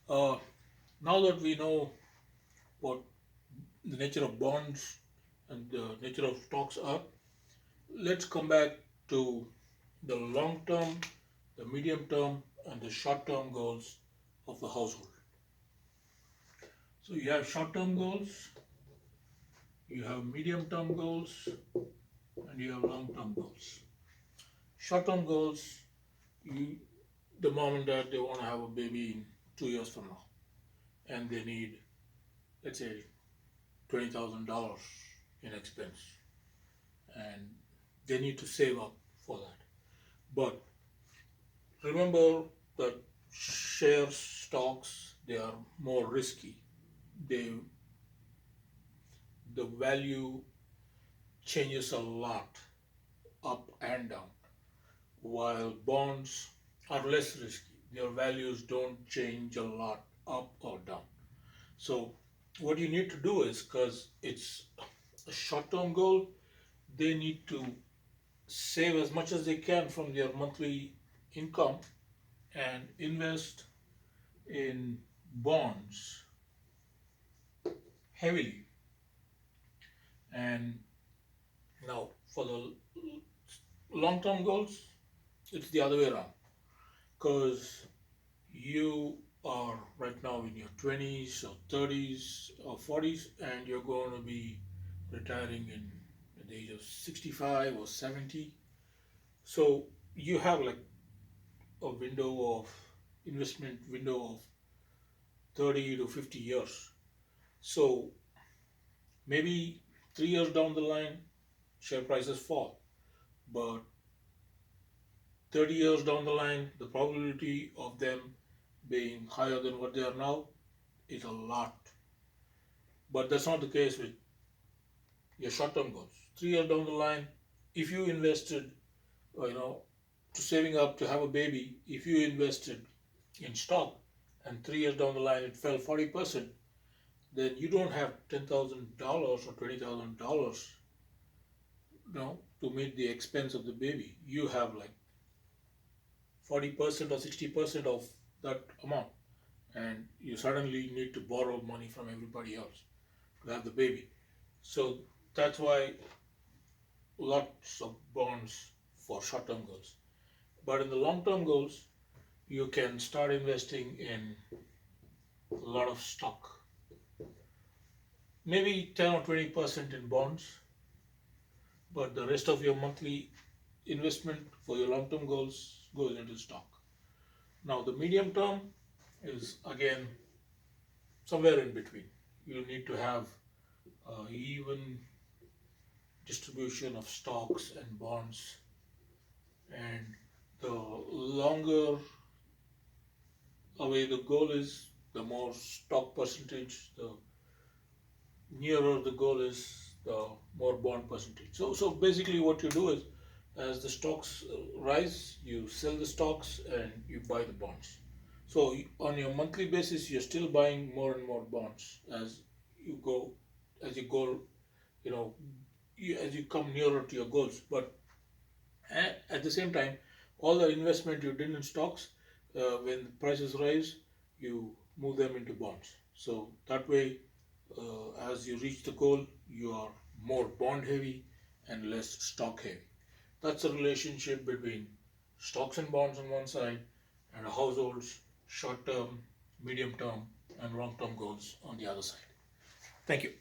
Uh, Now that we know what the nature of bonds and the nature of stocks are, let's come back to the long term, the medium term, and the short term goals of the household. So you have short term goals, you have medium term goals, and you have long term goals. Short term goals, you, the mom and dad, they want to have a baby in 2 years from now, and they need, let's say, $20,000 in expense, and they need to save up for that. But remember that shares, stocks, they are more risky. They the value changes a lot up and down, while bonds are less risky. Their values don't change a lot up or down. So what you need to do is, because it's a short-term goal, they need to save as much as they can from their monthly income and invest in bonds heavily. And now for the long term goals, it's the other way around. Because you are right now in your 20s or 30s or 40s, and you're going to be retiring in at the age of 65 or 70. So you have like a window of investment window of 30 to 50 years. So maybe 3 years down the line, share prices fall. But 30 years down the line, the probability of them being higher than what they are now is a lot. But that's not the case with your short-term goals. 3 years down the line, if you invested, you know, to saving up to have a baby, if you invested in stock and 3 years down the line it fell 40%, then you don't have $10,000 or $20,000, to meet the expense of the baby. You have like 40% or 60% of that amount, and you suddenly need to borrow money from everybody else to have the baby. So that's why lots of bonds for short-term goals. But in the long-term goals, you can start investing in a lot of stock, maybe 10 or 20% in bonds, but the rest of your monthly investment for your long-term goals goes into stock. Now, the medium term is again somewhere in between. You need to have even distribution of stocks and bonds, and the longer away the goal is, the more stock percentage, the nearer the goal is, the more bond percentage. So basically, what you do is, as the stocks rise, you sell the stocks and you buy the bonds. So on your monthly basis, you're still buying more and more bonds you go, as you go, you know, as you come nearer to your goals. But at the same time, all the investment you did in stocks, when prices rise, you move them into bonds. So that way, as you reach the goal, you are more bond heavy and less stock heavy. That's the relationship between stocks and bonds on one side and a household's short term, medium term, and long term goals on the other side. Thank you.